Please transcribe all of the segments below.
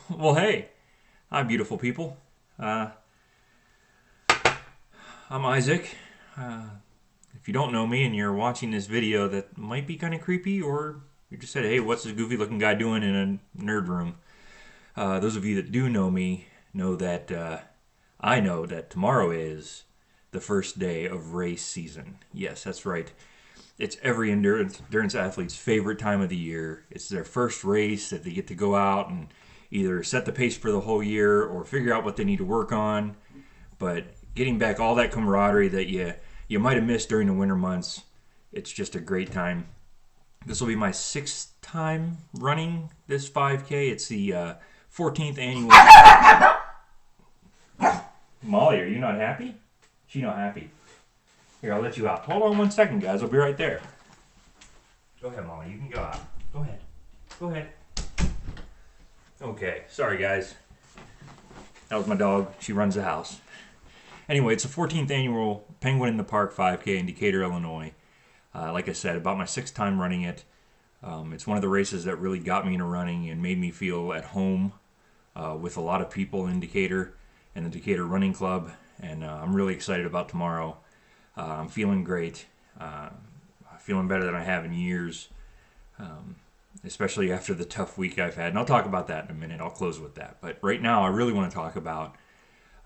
Well, hey, hi, beautiful people. Uh, I'm Isaac. Uh, if you don't know me and you're watching this video that might be kind of creepy, or you just said, hey, what's this goofy looking guy doing in a nerd room? Those of you that do know me know that I know that tomorrow is the first day of race season. Yes, that's right. It's every endurance athlete's favorite time of the year. It's their first race that they get to go out and either set the pace for the whole year or figure out what they need to work on. But getting back all that camaraderie that you might have missed during the winter months, it's just a great time. This will be my sixth time running this 5K. It's the 14th annual. Molly, are you not happy? She not happy. Here, I'll let you out. Hold on 1 second, guys. I'll be right there. Go ahead, Molly. You can go out. Go ahead. Go ahead. Okay. Sorry, guys. That was my dog. She runs the house. Anyway, it's the 14th annual Penguin in the Park 5K in Decatur, Illinois. Like I said, about my sixth time running it. It's one of the races that really got me into running and made me feel at home with a lot of people in Decatur and the Decatur Running Club. And I'm really excited about tomorrow. I'm feeling great. Feeling better than I have in years, especially after the tough week I've had. And I'll talk about that in a minute. I'll close with that. But right now, I really want to talk about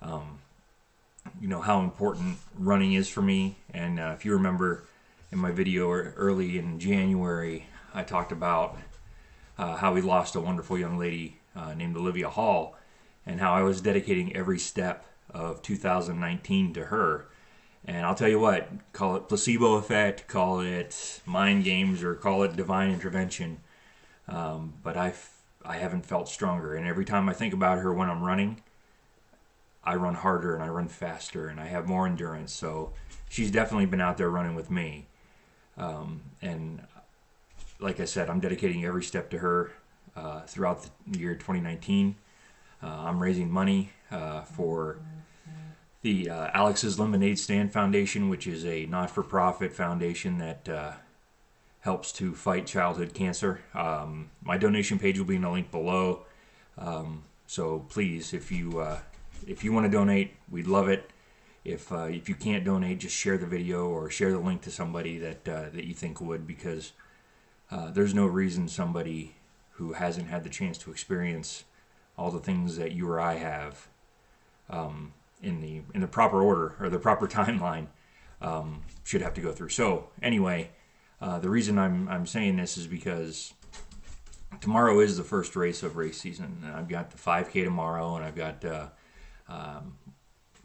how important running is for me. And if you remember in my video early in January, I talked about how we lost a wonderful young lady named Oliviah Hall, and how I was dedicating every step of 2019 to her. And I'll tell you what, call it placebo effect, call it mind games, or call it divine intervention. But I haven't felt stronger. And every time I think about her when I'm running, I run harder and I run faster and I have more endurance. So she's definitely been out there running with me. And like I said, I'm dedicating every step to her throughout the year 2019. I'm raising money for the Alex's Lemonade Stand Foundation, which is a not-for-profit foundation that helps to fight childhood cancer. My donation page will be in the link below. So please, if you want to donate, we'd love it. If you can't donate, just share the video or share the link to somebody that you think would, because there's no reason somebody who hasn't had the chance to experience all the things that you or I have in the proper order or the proper timeline should have to go through. So anyway, the reason I'm saying this is because tomorrow is the first race of race season. And I've got the 5K tomorrow, and I've got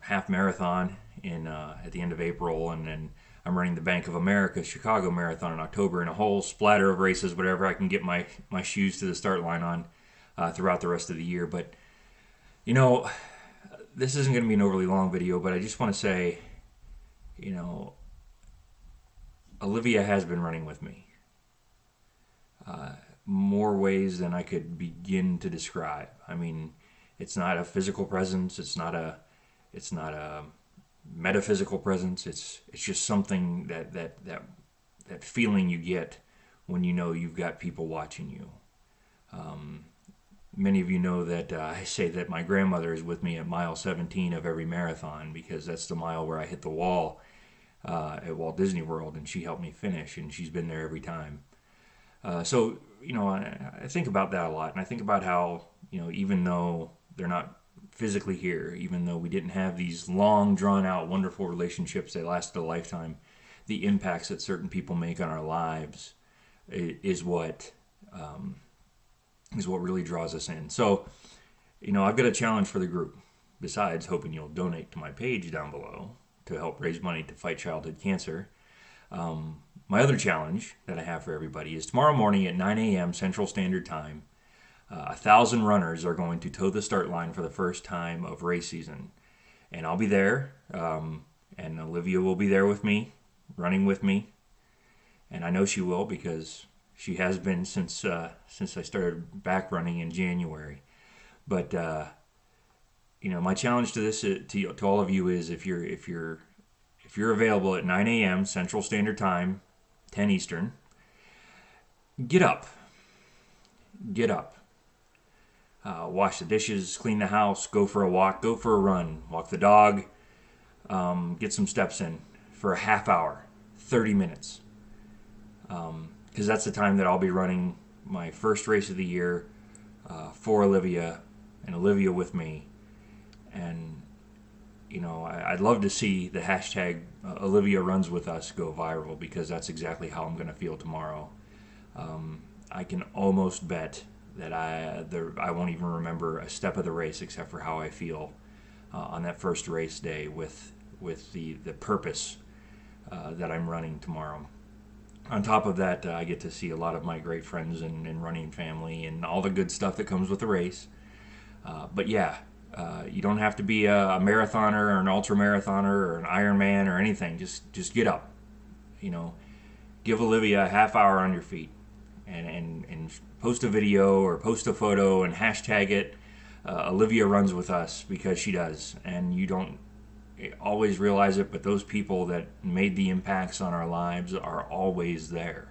half marathon in at the end of April, and then I'm running the Bank of America Chicago Marathon in October, and a whole splatter of races, whatever I can get my shoes to the start line on throughout the rest of the year. But you know, this isn't going to be an overly long video, but I just want to say, Oliviah has been running with me more ways than I could begin to describe. I mean, it's not a physical presence. It's not a metaphysical presence. It's just something that feeling you get when you know you've got people watching you. Many of you know that I say that my grandmother is with me at mile 17 of every marathon, because that's the mile where I hit the wall at Walt Disney World, and she helped me finish, and she's been there every time. So I think about that a lot, and I think about how, even though they're not physically here, even though we didn't have these long, drawn-out, wonderful relationships that lasted a lifetime, the impacts that certain people make on our lives is what really draws us in. So, I've got a challenge for the group. Besides hoping you'll donate to my page down below to help raise money to fight childhood cancer, my other challenge that I have for everybody is tomorrow morning at 9 a.m. Central Standard Time. 1,000 runners are going to toe the start line for the first time of race season, and I'll be there. And Oliviah will be there with me, running with me, and I know she will, because she has been since I started back running in January. But my challenge to this to all of you is, if you're available at 9 a.m. Central Standard Time, 10 Eastern, get up. wash the dishes, clean the house, go for a walk, go for a run, walk the dog, get some steps in for a half hour, 30 minutes. Because that's the time that I'll be running my first race of the year for Olivia and Olivia with me. And, you know, I'd love to see the hashtag #OliviahRunsWithUs go viral, because that's exactly how I'm going to feel tomorrow. I can almost bet that I won't even remember a step of the race except for how I feel on that first race day with the purpose that I'm running tomorrow. On top of that, I get to see a lot of my great friends and running family and all the good stuff that comes with the race. But yeah, you don't have to be a marathoner or an ultra marathoner or an Ironman or anything. Just get up. You know, give Olivia a half hour on your feet, and post a video or post a photo and hashtag it Olivia Runs With Us, because she does. And you don't always realize it, but those people that made the impacts on our lives are always there.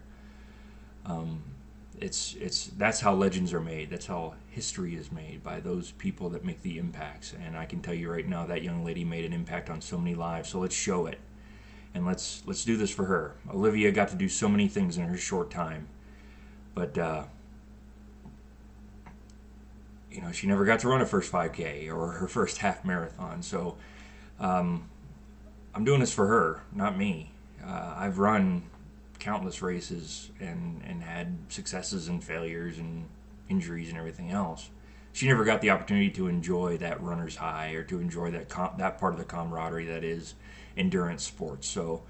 That's how legends are made. That's how history is made, by those people that make the impacts. And I can tell you right now, that young lady made an impact on so many lives. So let's show it, and let's do this for her. Olivia got to do so many things in her short time, but you know, she never got to run a first 5K or her first half marathon. So I'm doing this for her, not me. I've run countless races and had successes and failures and injuries and everything else. She never got the opportunity to enjoy that runner's high, or to enjoy that part of the camaraderie that is endurance sports. So,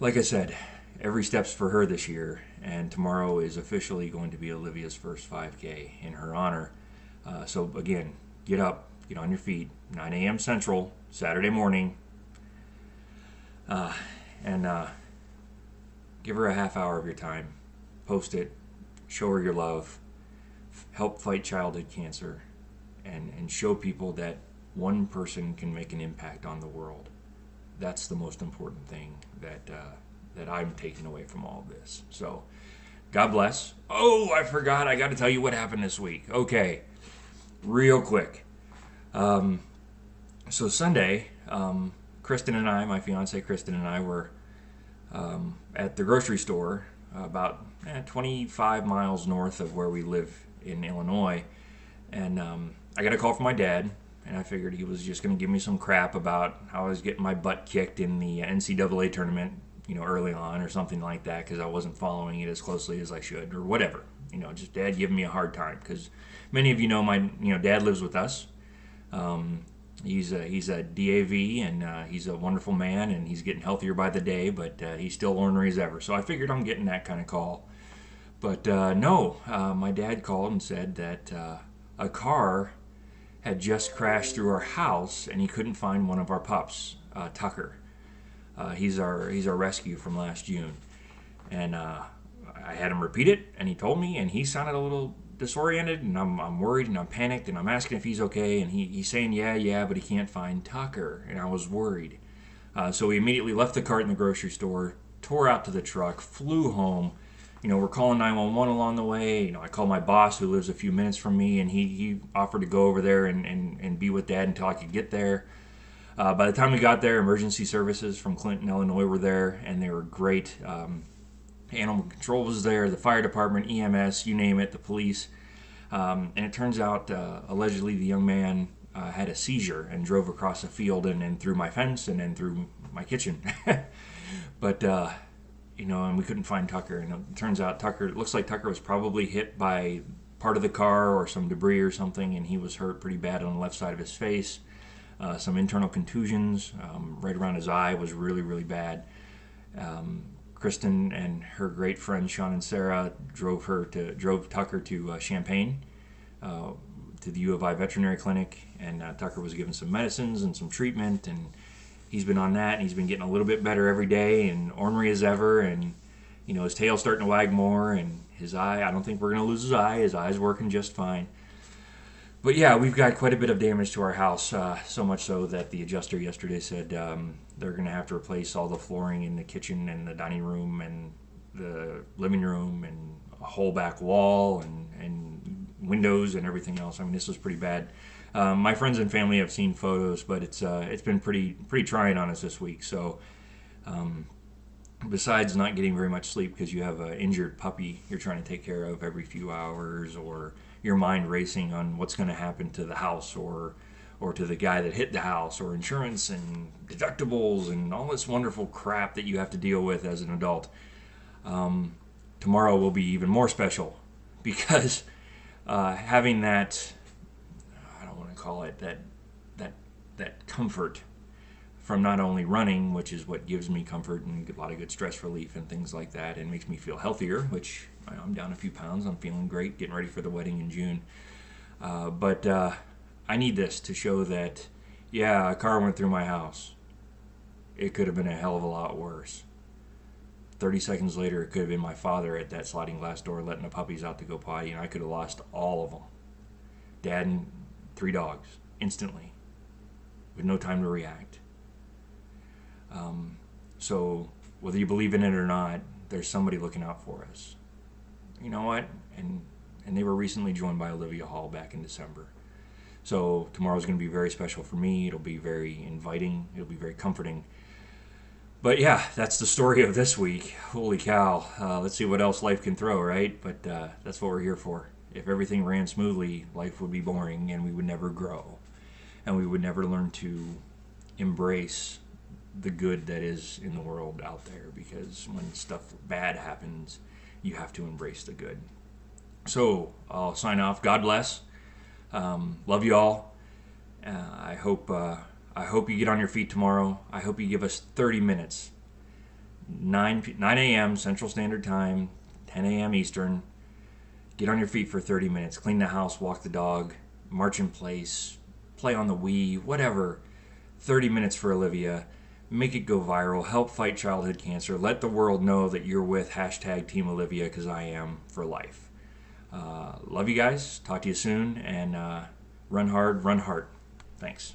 like I said, every step's for her this year, and tomorrow is officially going to be Olivia's first 5K in her honor. So again, get up, get on your feet, 9 a.m. Central, Saturday morning, and give her a half hour of your time. Post it, show her your love, help fight childhood cancer, and show people that one person can make an impact on the world. That's the most important thing that I'm taking away from all of this. So, God bless. Oh, I forgot. I got to tell you what happened this week. Okay, real quick. So Sunday, Kristen and I, my fiance Kristen and I, were at the grocery store about 25 miles north of where we live in Illinois, and I got a call from my dad, and I figured he was just going to give me some crap about how I was getting my butt kicked in the NCAA tournament, you know, early on, or something like that, because I wasn't following it as closely as I should, or whatever. You know, just dad giving me a hard time, because many of you know dad lives with us. He's a DAV, and he's a wonderful man, and he's getting healthier by the day, but he's still ornery as ever. So I figured I'm getting that kind of call. But no, my dad called and said that a car had just crashed through our house, and he couldn't find one of our pups, Tucker. He's our rescue from last June. And I had him repeat it, and he told me, and he sounded a little disoriented, and I'm worried, and I'm panicked, and I'm asking if he's okay, and he's saying yeah, but he can't find Tucker, and I was worried. So we immediately left the cart in the grocery store, tore out to the truck, flew home. You know, we're calling 911 along the way. You know, I called my boss, who lives a few minutes from me, and he offered to go over there and be with Dad until I could get there. By the time we got there, emergency services from Clinton, Illinois were there, and they were great. Animal control was there, the fire department, EMS, you name it, the police. And it turns out, allegedly, the young man had a seizure and drove across a field and through my fence and then through my kitchen. But, you know, and we couldn't find Tucker. And it turns out it looks like Tucker was probably hit by part of the car or some debris or something, and he was hurt pretty bad on the left side of his face. Some internal contusions right around his eye was really, really bad. Kristen and her great friends Sean and Sarah drove Tucker to Champaign, to the U of I veterinary clinic, and Tucker was given some medicines and some treatment, and he's been on that, and he's been getting a little bit better every day, and ornery as ever, and you know, his tail's starting to wag more, and his eye, I don't think we're going to lose his eye. His eye's working just fine. But yeah, we've got quite a bit of damage to our house, so much so that the adjuster yesterday said they're going to have to replace all the flooring in the kitchen and the dining room and the living room and a whole back wall and windows and everything else. I mean, this was pretty bad. My friends and family have seen photos, but it's been pretty trying on us this week. So besides not getting very much sleep because you have an injured puppy you're trying to take care of every few hours, or your mind racing on what's going to happen to the house or to the guy that hit the house, or insurance and deductibles and all this wonderful crap that you have to deal with as an adult, tomorrow will be even more special because having that, I don't want to call it that comfort from not only running, which is what gives me comfort and a lot of good stress relief and things like that, and makes me feel healthier, which I'm down a few pounds. I'm feeling great, getting ready for the wedding in June. But I need this to show that, yeah, a car went through my house. It could have been a hell of a lot worse. 30 seconds later, it could have been my father at that sliding glass door letting the puppies out to go potty, and I could have lost all of them. Dad and 3 dogs, instantly, with no time to react. So whether you believe in it or not, there's somebody looking out for us. You know what? And they were recently joined by Oliviah Hall back in December. So tomorrow's going to be very special for me. It'll be very inviting. It'll be very comforting. But yeah, that's the story of this week. Holy cow. Let's see what else life can throw, right? But that's what we're here for. If everything ran smoothly, life would be boring and we would never grow. And we would never learn to embrace the good that is in the world out there, because when stuff bad happens, you have to embrace the good. So I'll sign off. God bless. Love you all. I hope you get on your feet tomorrow. I hope you give us 30 minutes. 9 a.m. Central Standard Time, 10 a.m. Eastern. Get on your feet for 30 minutes. Clean the house, walk the dog, march in place, play on the Wii, whatever. 30 minutes for Oliviah. Make it go viral. Help fight childhood cancer. Let the world know that you're with #TeamOliviah, because I am, for life. Love you guys. Talk to you soon. And run hard, run heart. Thanks.